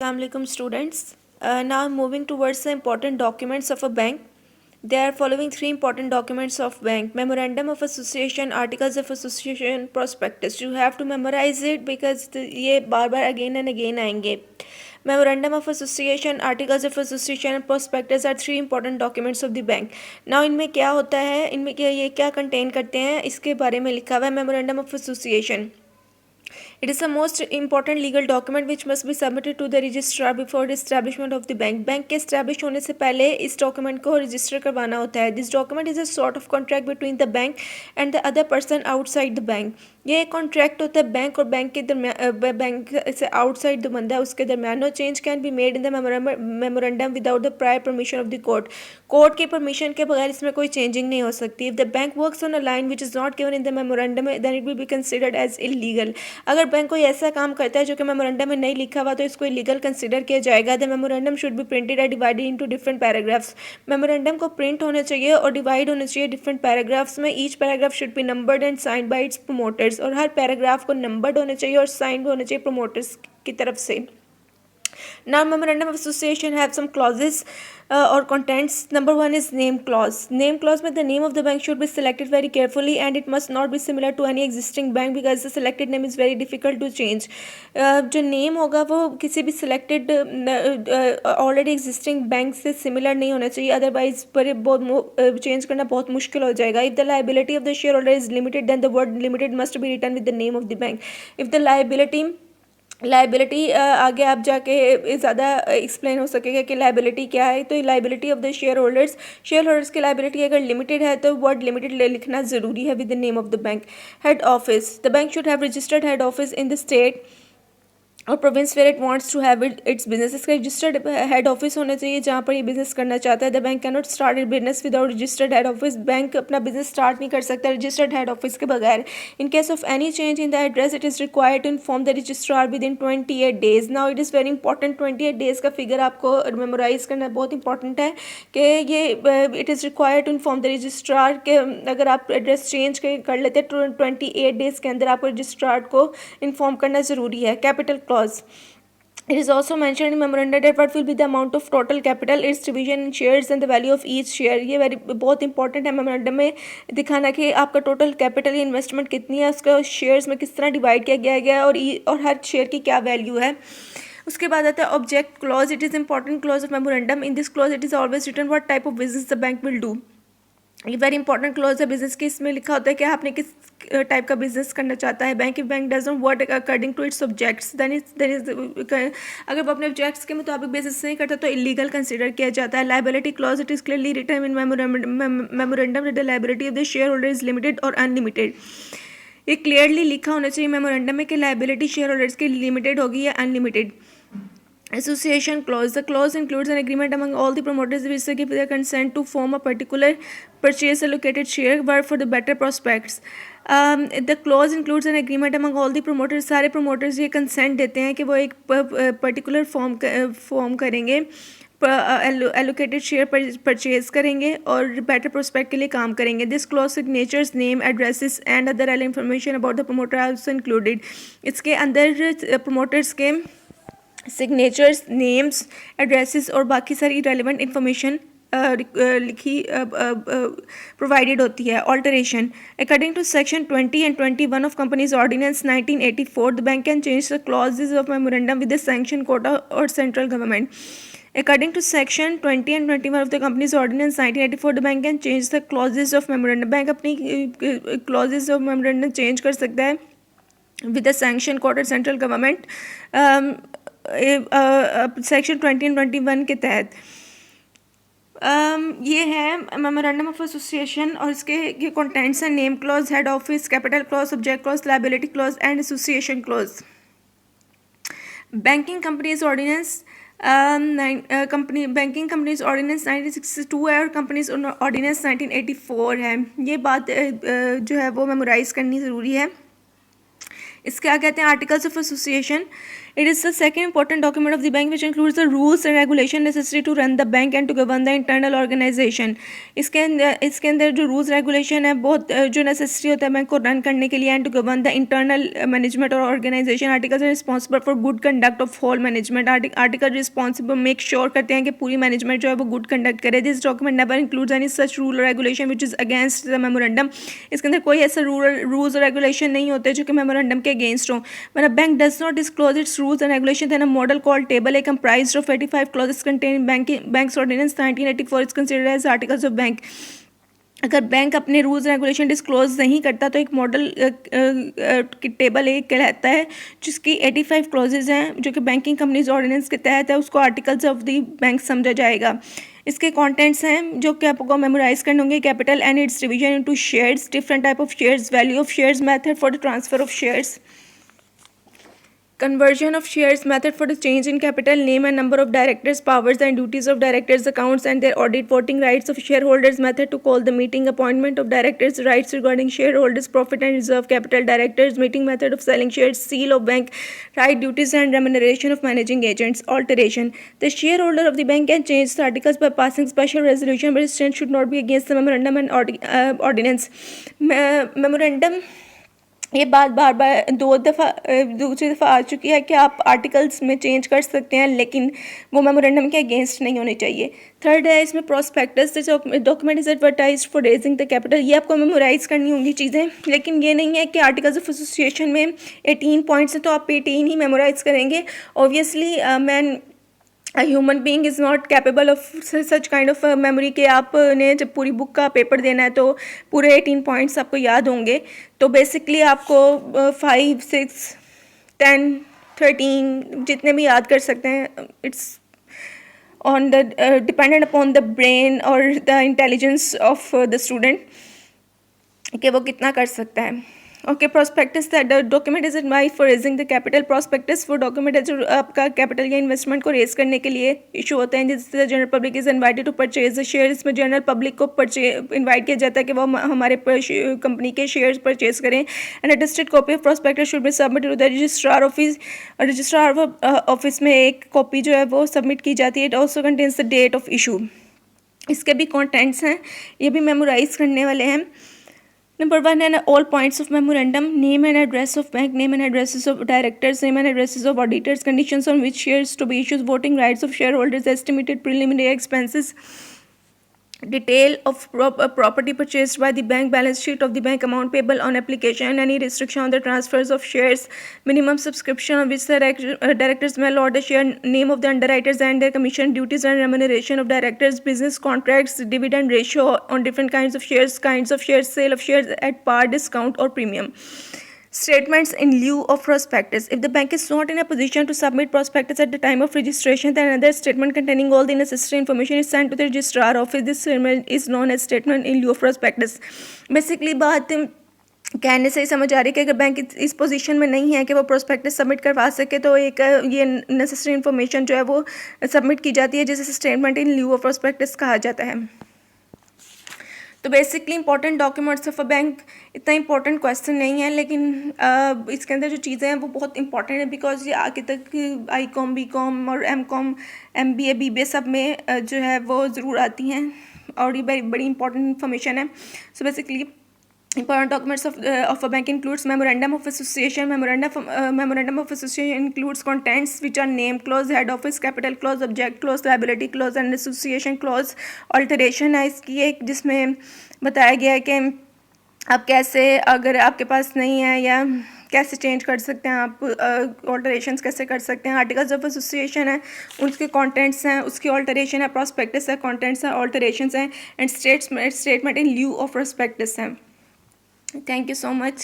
Assalamualaikum students. Now moving towards the important documents of a bank. There are following three important documents of bank: Memorandum of Association, Articles of Association, Prospectus. You have to memorize it because ये बार बार again and again आएंगे. Memorandum of Association, Articles of Association and Prospectus are three important documents of the bank. Now इनमें क्या होता है, इनमें क्या ये क्या contain करते हैं, इसके बारे में लिखा हुआ है. Memorandum of Association. It is the most important legal document which must be submitted to the registrar before the establishment of the bank. Bank के establish होने से पहले इस document को register करवाना होता है. This document is a sort of contract between the bank and the other person outside the bank. ये एक कॉन्ट्रैक्ट होता है बैंक और बैंक के दरमियान, बैंक से आउटसाइड जो बंदा है उसके दरमियान. No change can be made in the memorandum without the prior permission of the court. Court की परमिशन के बगैर इसमें कोई चेंजिंग नहीं हो सकती. If the bank works on a line which is not given in the memorandum then it will be considered as illegal. अगर bank कोई ऐसा काम करता है जो कि मेमोरेंडम में नहीं लिखा हुआ तो इसको इलीगल कंसिडर किया जाएगा. The memorandum should be printed and divided into different paragraphs. Memorandum को प्रिंट होना चाहिए और डिवाइड होना चाहिए डिफरेंट पैराग्राफ्स में. Each paragraph should be numbered and signed by it's promoters. और हर पैराग्राफ को नंबर्ड होना चाहिए और साइंड होना चाहिए प्रमोटर्स की तरफ से. Now, Memorandum of Association have some clauses or contents. Number one is name clause. Name clause में the name of the bank should be selected very carefully and it must not be similar to any existing bank because the selected name is very difficult to change. जो name होगा वो किसी भी selected already existing bank से similar नहीं होना चाहिए, otherwise पर बहुत change करना बहुत मुश्किल हो जाएगा. If the liability of the shareholder is limited, then the word limited must be written with the name of the bank. If the liability आगे आप जाके ज़्यादा एक्सप्लेन हो सकेगा कि लाइबिलिटी क्या है. तो liability of the share holders की लाइबिलिटी अगर लिमिटेड है तो वर्ड लिमिटेड लिखना ज़रूरी है with the name of the bank. Head office. The bank should have registered head office in the state और province where it wants to have its business. इसका registered head office होना चाहिए जहाँ पर ये बिजनेस करना चाहता है. The bank can not start it business without registered head office. Bank अपना बिजनेस स्टार्ट नहीं कर सकता रजिस्टर्ड हेड ऑफिस के बगैर. In case of any change in the address it is required to inform the registrar within 28 days. Now it is very important. 28 days का figure आपको memorise करना बहुत important है कि ये it is required to inform the registrar के अगर आप एड्रेस चेंज कर लेते हैं तो 28 days के अंदर आपको रजिस्ट्रार को इन्फॉर्म करना ज़रूरी है. Capital clause. It is also mentioned in memorandum that what will be the amount of total capital, its division in shares and the value of each share. ये बहुत इंपॉर्टेंट है मेमोरेंडम में दिखाना कि आपका टोटल कैपिटल इन्वेस्टमेंट कितनी है, उसका शेयर्स में किस तरह डिवाइड किया गया है और हर शेयर की क्या वैल्यू है. उसके बाद आता है object clause. It is important clause of memorandum. In this clause it is always written what type of business the bank will do. ये वेरी इंपॉर्टेंट क्लॉज है बिजनेस की. इसमें लिखा होता है कि आपने किस टाइप का बिजनेस करना चाहता है. Bank does not work according to its objects then is अगर वो अपने ऑब्जेक्ट्स के मुताबिक बिजनेस नहीं करता तो इलीगल कंसिडर किया जाता है. Liability clause. It is clearly written in memorandum that the liability of the share holder is limited और अनलिमिटेड. ये क्लियरली लिखा होना चाहिए मेमोरेंडम में कि लाइबिलिटी शेयर होल्डर्स की लिमिटेड होगी या unlimited. Association clause. The clause includes an agreement among all the promoters which they give their consent to form a particular purchase allocated share were for the better prospects. The clause includes an agreement among all the promoters. सारे promoters ये consent देते हैं कि वो एक particular form करेंगे, allocated share purchase करेंगे और better prospect के लिए काम करेंगे. This clause signatures, name, addresses and other information about the promoter are also included. इसके अंदर promoters के सिग्नेचर्स, नेम्स, एड्रेसेस और बाकी सारी रेलिवेंट इंफॉर्मेशन लिखी प्रोवाइडेड होती है. Alteration. According to section 20 and 21 of companies ordinance 1984 the bank can change the clauses of memorandum with the sanction court और central government. According to section 20 and 21 of the company's ordinance 1984, the bank can change the clauses of memorandum. Bank अपनी clauses of memorandum change कर सकता है with the sanction court और central government. Section 20 and 21 के तहत ये है memorandum of association और इसके ये कंटेंट्स हैं. Name clause, head office, capital clause, object clause, liability clause and association clause. Banking companies ordinance banking companies ordinance 1962 है और कंपनीज ऑर्डिनेंस 1984 है. ये बात जो है वो मेमोराइज करनी ज़रूरी है. इसके क्या कहते हैं? Articles of association. It is the second important document of the bank which includes the rules and regulation necessary to run the bank and to govern the internal organization. इसके अंदर जो रूल्स रेगुलेशन है बहुत जो necessary होता है bank को run करने के लिए and to govern the internal management और organisation. Articles are responsible for good conduct of whole management. Article responsible make sure करते हैं कि पूरी मैनेजमेंट जो है वो गुड कंडक्ट करे. This document never includes any such rule और regulation which is against the memorandum. इसके अंदर कोई ऐसा रूल्स और रेगुलेशन नहीं होते जो कि मेमोरेंडम के अगेंस्ट हो. When a bank does not disclose its rules and regulations, then a model called Table A comprised of 85 clauses contained in Bank's Ordinance 1984 is considered as Articles of Bank. अगर bank अपने rules regulation disclose नहीं करता तो एक model table एक कहलाता है जिसकी 85 क्लॉजेज हैं जो कि बैंकिंग कंपनीज ऑर्डिनेंस के तहत है. उसको आर्टिकल्स ऑफ द बैंक समझा जाएगा. इसके कंटेंट्स हैं जो कि आपको मेमोराइज करने होंगे. Capital and it's division into shares, different type of shares, value of shares, method for the transfer of shares, conversion of shares, method for the change in capital, name and number of directors, powers and duties of directors, accounts and their audit, voting rights of shareholders, method to call the meeting, appointment of directors, rights regarding shareholders, profit and reserve capital, directors meeting, method of selling shares, seal of bank, right, duties and remuneration of managing agents. Alteration: the shareholder of the bank can change the articles by passing special resolution, but its strength should not be against the memorandum and ordinance. Memorandum ये बात बार बार दूसरी दफ़ा आ चुकी है कि आप articles में change कर सकते हैं लेकिन वो मेमोरेंडम के अगेंस्ट नहीं होने चाहिए. थर्ड है इसमें prospectus. This document is advertised for raising the capital. ये आपको मेमोराइज करनी होंगी चीज़ें, लेकिन ये नहीं है कि आर्टिकल्स ऑफ एसोसिएशन में 18 पॉइंट्स हैं तो आप 18 ही मेमोराइज करेंगे. Obviously man A human being is not capable of such kind of memory कि आपने जब पूरी बुक का पेपर देना है तो पूरे 18 पॉइंट्स आपको याद होंगे. तो बेसिकली आपको 5, 6, 10, 13 जितने भी याद कर सकते हैं. It's on the dependent upon the brain और the intelligence of the student कि वो कितना कर सकता है. Okay, prospectus the document is advise for raising the capital. Prospectus वो डॉक्यूमेंट है जो आपका कैपिटल या इन्वेस्टमेंट को रेज करने के लिए इशू होते हैं. जिससे general public is invited to purchase the share. इसमें जनरल पब्लिक को इन्वाइट किया जाता है कि वो हमारे कंपनी के शेयर्स परचेज करें. And a attested copy of prospectus should be submitted to the registrar office. Registrar office में एक कॉपी जो है वो सबमिट की जाती है. It also contains the date of issue. इसके भी कॉन्टेंट्स हैं, ये भी मेमोराइज करने वाले हैं. Number 1 and all points of memorandum: name and address of bank, name and addresses of directors, name and addresses of auditors, conditions on which shares to be issued, voting rights of shareholders, estimated preliminary expenses, detail of property purchased by the bank, balance sheet of the bank, amount payable on application, any restriction on the transfers of shares, minimum subscription on which the directors may allot a share, name of the underwriters and their commission, duties and remuneration of directors, business contracts, dividend ratio on different kinds of shares, sale of shares at par, discount or premium. Statements in lieu of prospectus. If the bank is not in a position to submit prospectus at the time of registration, then another statement containing all the necessary information is sent to the registrar office. This statement is known as statement in lieu of prospectus. Basically बात कहने से ही समझ आ रही है कि अगर bank इस position में नहीं है कि वो प्रोस्पेक्टस सबमिट करवा सके तो एक ये नेसेसरी इन्फॉर्मेशन जो है वो सबमिट की जाती है जिसे स्टेटमेंट इन लिeu ऑफ प्रोस्पेक्टस कहा जाता है. तो basically important documents of a bank इतना इंपॉर्टेंट क्वेश्चन नहीं है, लेकिन इसके अंदर जो चीज़ें हैं वो बहुत इंपॉर्टेंट है बिकॉज ये आगे तक आई.कॉम, बी.कॉम और एम.कॉम, एम.बी.ए, बी.बी.ए सब में जो है वो ज़रूर आती हैं और ये बड़ी इंपॉर्टेंट इन्फॉर्मेशन है. So basically important documents of a bank includes memorandum of association. Memorandum of association includes contents which are name clause, head office, capital clause, object clause, liability clause and association clause. Alteration है इसकी एक जिसमें बताया गया है कि आप कैसे, अगर आपके पास नहीं है या कैसे चेंज कर सकते हैं, आप ऑल्टरेशंस कैसे कर सकते हैं. आर्टिकल्स ऑफ एसोसिएशन है, उसके कंटेंट्स हैं, उसकी ऑल्टरेशन है. प्रोस्पेक्टस है, कंटेंट्स हैं, ऑल्टरेशंस हैं. And statement in लिeu of prospectus है. Thank you so much.